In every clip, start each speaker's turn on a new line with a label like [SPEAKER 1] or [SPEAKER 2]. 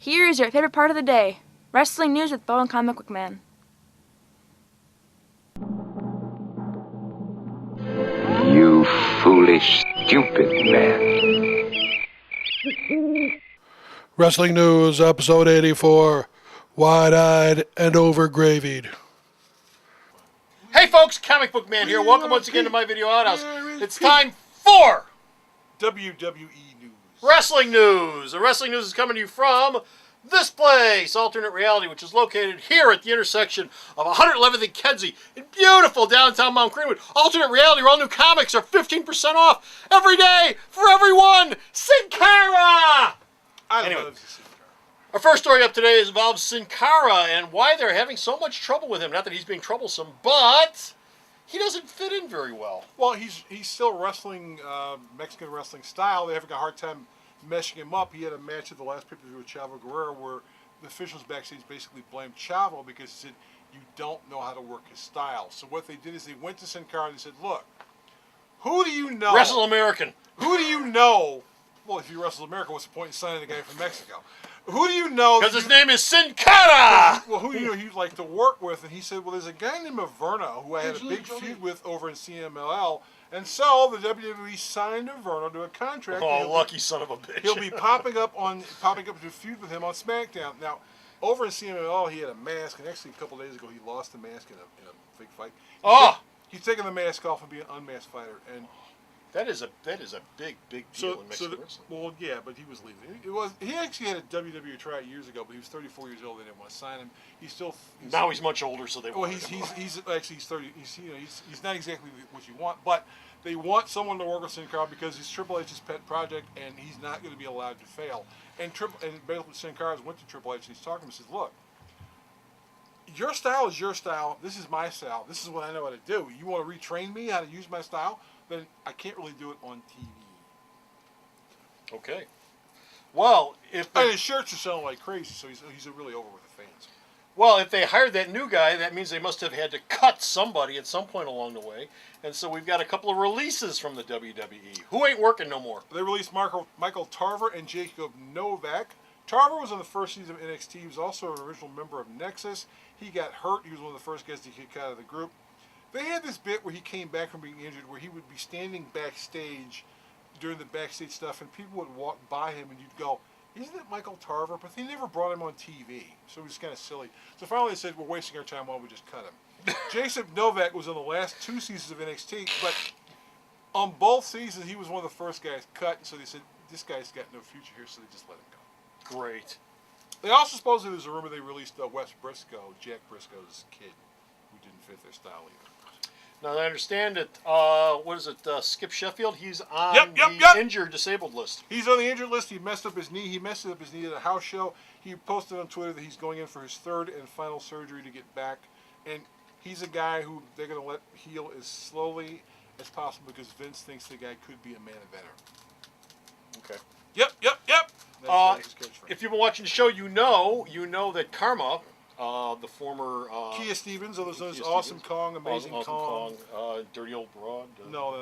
[SPEAKER 1] Here's your favorite part of the day, wrestling news with Bocepheus Comicbookman.
[SPEAKER 2] You foolish, stupid man.
[SPEAKER 3] Wrestling News, episode 84, Wide-Eyed and Over-Gravied.
[SPEAKER 4] Hey folks, Comic Book Man here. Welcome once again to my video Outhouse. It's time for
[SPEAKER 3] WWE News.
[SPEAKER 4] Wrestling News. The Wrestling News is coming to you from this place, Alternate Reality, which is located here at the intersection of 111th and Kedzie in beautiful downtown Mount Greenwood. Alternate Reality, where all new comics are 15% off every day for everyone. Sin Cara! Anyway,
[SPEAKER 3] love Sin Cara.
[SPEAKER 4] Our first story up today involves Sin Cara and why they're having so much trouble with him. Not that he's being troublesome, but he doesn't fit in very well.
[SPEAKER 3] Well, he's still wrestling Mexican wrestling style. They're having a hard time meshing him up. He had a match at the last pay-per-view with Chavo Guerrero where the officials backstage basically blamed Chavo because he said, you don't know how to work his style. So what they did is they went to Sin Cara and they said, look, who do you know?
[SPEAKER 4] Wrestle American.
[SPEAKER 3] Who do you know? Well, if you wrestle America, what's the point in signing the guy from Mexico? Who do you know?
[SPEAKER 4] Because his name is Sin Cara!
[SPEAKER 3] Well, who do you know he'd like to work with? And he said, well, there's a guy named Averno who I had a big feud with over in CMLL. And so the WWE signed Averno to a contract.
[SPEAKER 4] Oh, lucky son of a bitch.
[SPEAKER 3] He'll be popping up to feud with him on SmackDown. Now, over in CMLL, he had a mask, and actually a couple days ago, he lost the mask in a big fight. He's taking the mask off and being an unmasked fighter. And
[SPEAKER 4] That is a big deal in Mexican wrestling.
[SPEAKER 3] Well, yeah, but he was leaving. He actually had a WWE tryout years ago, but he was 34 years old. They didn't want to sign him. He's
[SPEAKER 4] much older, so they.
[SPEAKER 3] Well, he's 30. He's not exactly what you want, but they want someone to work with Sin Cara because he's Triple H's pet project, and he's not going to be allowed to fail. And basically, Sin Cara went to Triple H and he's talking to him and says, "Look, your style is your style. This is my style. This is what I know how to do. You want to retrain me how to use my style? Then I can't really do it on TV."
[SPEAKER 4] Okay. Well,
[SPEAKER 3] and his shirts are selling like crazy, so he's really over with the fans.
[SPEAKER 4] Well, if they hired that new guy, that means they must have had to cut somebody at some point along the way. And so we've got a couple of releases from the WWE. Who ain't working no more?
[SPEAKER 3] They released Michael Tarver and Jacob Novak. Tarver was on the first season of NXT. He was also an original member of Nexus. He got hurt. He was one of the first guys to kick out of the group. They had this bit where he came back from being injured, where he would be standing backstage during the backstage stuff, and people would walk by him, and you'd go, "Isn't that Michael Tarver?" But they never brought him on TV, so it was kind of silly. So finally they said, "We're wasting our time. Why don't we just cut him?" Jason Novak was on the last 2 seasons of NXT, but on both seasons he was one of the first guys cut, so they said, "This guy's got no future here," so they just let him go.
[SPEAKER 4] Great.
[SPEAKER 3] They also supposedly, there's a rumor they released Wes Briscoe, Jack Briscoe's kid, who didn't fit their style either.
[SPEAKER 4] Now, I understand that, Skip Sheffield, he's on the injured, disabled list.
[SPEAKER 3] He's on the injured list. He messed up his knee. He messed up his knee at a house show. He posted on Twitter that he's going in for his 3rd and final surgery to get back. And he's a guy who they're going to let heal as slowly as possible because Vince thinks the guy could be a main eventer.
[SPEAKER 4] Okay.
[SPEAKER 3] Yep.
[SPEAKER 4] If you've been watching the show, you know that Karma, the former
[SPEAKER 3] Kia Stevens, otherwise known as Awesome Kong, Amazing Kong,
[SPEAKER 4] Dirty Old Broad.
[SPEAKER 3] No,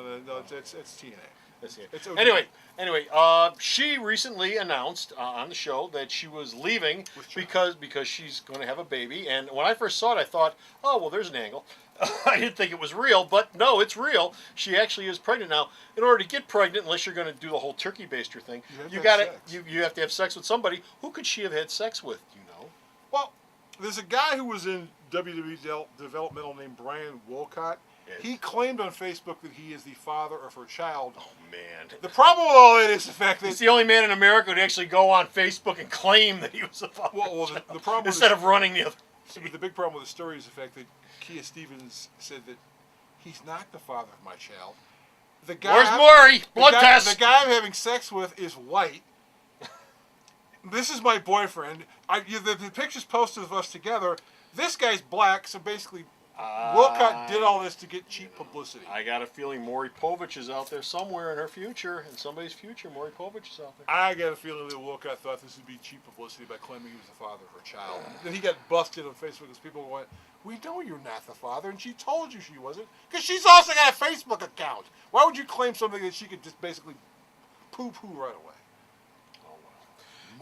[SPEAKER 3] it's TNA.
[SPEAKER 4] Anyway, she recently announced on the show that she was leaving because she's going to have a baby. And when I first saw it, I thought, oh, well, there's an angle. I didn't think it was real, but no, it's real. She actually is pregnant now. In order to get pregnant, unless you're going to do the whole turkey baster thing, you have to have sex with somebody. Who could she have had sex with? Do you know?
[SPEAKER 3] Well, there's a guy who was in WWE developmental named Brian Wolcott. He claimed on Facebook that he is the father of her child.
[SPEAKER 4] Oh, man.
[SPEAKER 3] The problem with all that is the fact that
[SPEAKER 4] he's the only man in America who'd actually go on Facebook and claim that he was the father
[SPEAKER 3] the problem
[SPEAKER 4] instead of running the other.
[SPEAKER 3] But the big problem with the story is the fact that Kia Stevens said that he's not the father of my child. The guy,
[SPEAKER 4] where's Maury? Blood test.
[SPEAKER 3] The guy I'm having sex with is white. This is my boyfriend. The pictures posted of us together. This guy's black, so basically Wolcott did all this to get cheap publicity.
[SPEAKER 4] I got a feeling Maury Povich is out there somewhere in her future, in somebody's future. Maury Povich is out there.
[SPEAKER 3] I got a feeling that Wolcott thought this would be cheap publicity by claiming he was the father of her child. Then he got busted on Facebook because people went, "We know you're not the father," and she told you she wasn't, because she's also got a Facebook account. Why would you claim something that she could just basically poo-poo right away?
[SPEAKER 4] Oh, well.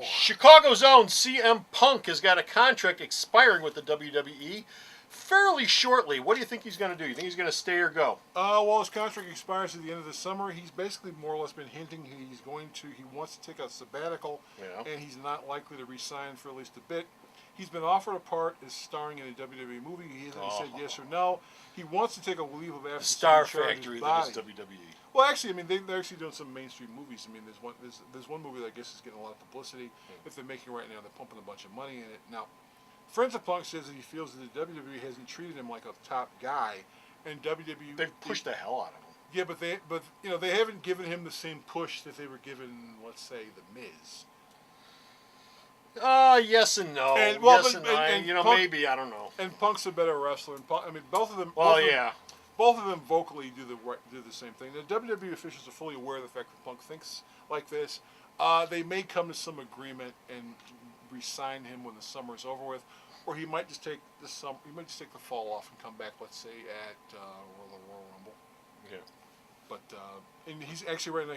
[SPEAKER 4] Chicago's own CM Punk has got a contract expiring with the WWE fairly shortly. What do you think he's going to do? You think he's going to stay or go?
[SPEAKER 3] Well, his contract expires at the end of the summer. He's basically more or less been hinting he wants to take a sabbatical, and he's not likely to resign for at least a bit. He's been offered a part as starring in a WWE movie. He hasn't said yes or no. He wants to take a leave of absence.
[SPEAKER 4] Star Factory that is WWE.
[SPEAKER 3] Well, actually, I mean, they're actually doing some mainstream movies. I mean, there's one movie that I guess is getting a lot of publicity. If they're making it right now, they're pumping a bunch of money in it. Now, Friends of Punk says that he feels that the WWE hasn't treated him like a top guy, and WWE
[SPEAKER 4] they've pushed the hell out of him.
[SPEAKER 3] Yeah, but they haven't given him the same push that they were given, let's say, the Miz.
[SPEAKER 4] Yes and no. And Punk, maybe, I don't know.
[SPEAKER 3] And Punk's a better wrestler. And Punk, I mean, both of them. Both of them vocally do the same thing. The WWE officials are fully aware of the fact that Punk thinks like this. They may come to some agreement and re-sign him when the summer is over with, or he might just take the fall off and come back. Let's say at Royal Rumble.
[SPEAKER 4] Yeah. But
[SPEAKER 3] and he's actually right now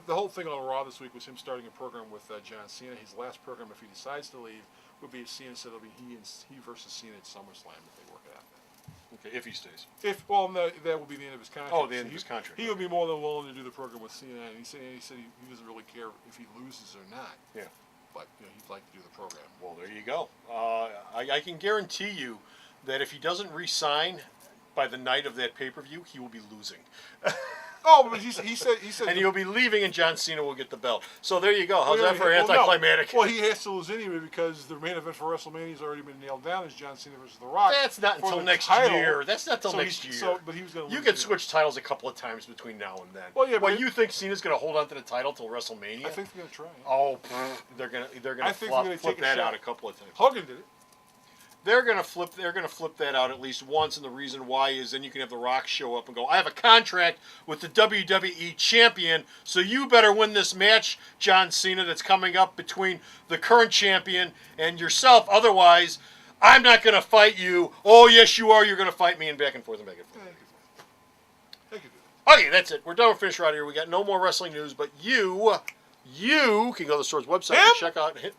[SPEAKER 3] the whole thing on Raw this week was him starting a program with John Cena. His last program, if he decides to leave, would be at Cena. So it'll be he versus Cena at SummerSlam if they work it out.
[SPEAKER 4] Okay, if he stays.
[SPEAKER 3] No, that will be the end of his contract.
[SPEAKER 4] Oh, the end of his contract.
[SPEAKER 3] He would be more than willing to do the program with Cena, and he said he doesn't really care if he loses or not.
[SPEAKER 4] Yeah.
[SPEAKER 3] But he'd like to do the program.
[SPEAKER 4] Well, there you go. I can guarantee you that if he doesn't re-sign by the night of that pay-per-view, he will be losing.
[SPEAKER 3] Oh, but he said,
[SPEAKER 4] and he'll be leaving, and John Cena will get the belt. So there you go. How's that for anticlimactic?
[SPEAKER 3] Well, he has to lose anyway because the main event for WrestleMania has already been nailed down as John Cena versus The Rock.
[SPEAKER 4] That's not until next year. That's not until next year.
[SPEAKER 3] But he was going to.
[SPEAKER 4] You can switch titles a couple of times between now and then.
[SPEAKER 3] Well, yeah.
[SPEAKER 4] But you think Cena's going to hold on to the title till WrestleMania?
[SPEAKER 3] I think they're going to try.
[SPEAKER 4] Oh, they're going to flip that out a couple of times.
[SPEAKER 3] Hogan did it.
[SPEAKER 4] They're gonna flip that out at least once, and the reason why is then you can have The Rock show up and go, I have a contract with the WWE champion, so you better win this match, John Cena, that's coming up between the current champion and yourself. Otherwise, I'm not gonna fight you. Oh yes you are, you're gonna fight me, and back and forth and back and forth. Okay, that's it. We're done with Finish right here. We got no more wrestling news, but you can go to the store's website and check out him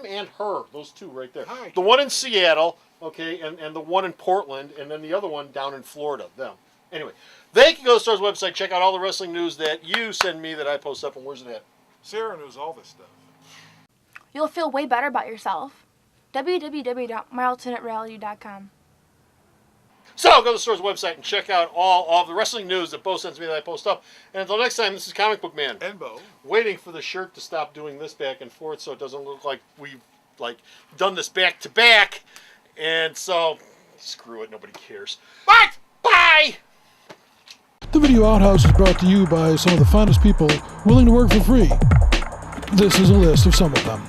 [SPEAKER 4] and her, those two right there.
[SPEAKER 3] Hi.
[SPEAKER 4] The one in Seattle, okay, and the one in Portland, and then the other one down in Florida, them. Anyway, they can go to the store's website, check out all the wrestling news that you send me that I post up, and where's it at?
[SPEAKER 3] Sarah knows all this stuff.
[SPEAKER 1] You'll feel way better about yourself. www.myalternatereality.com.
[SPEAKER 4] So go to the store's website and check out all of the wrestling news that Bo sends me that I post up. And until next time, this is Comic Book Man.
[SPEAKER 3] And Bo.
[SPEAKER 4] Waiting for the shirt to stop doing this back and forth so it doesn't look like we've done this back to back. And so, screw it, nobody cares. But, bye!
[SPEAKER 5] The Video Outhouse is brought to you by some of the finest people willing to work for free. This is a list of some of them.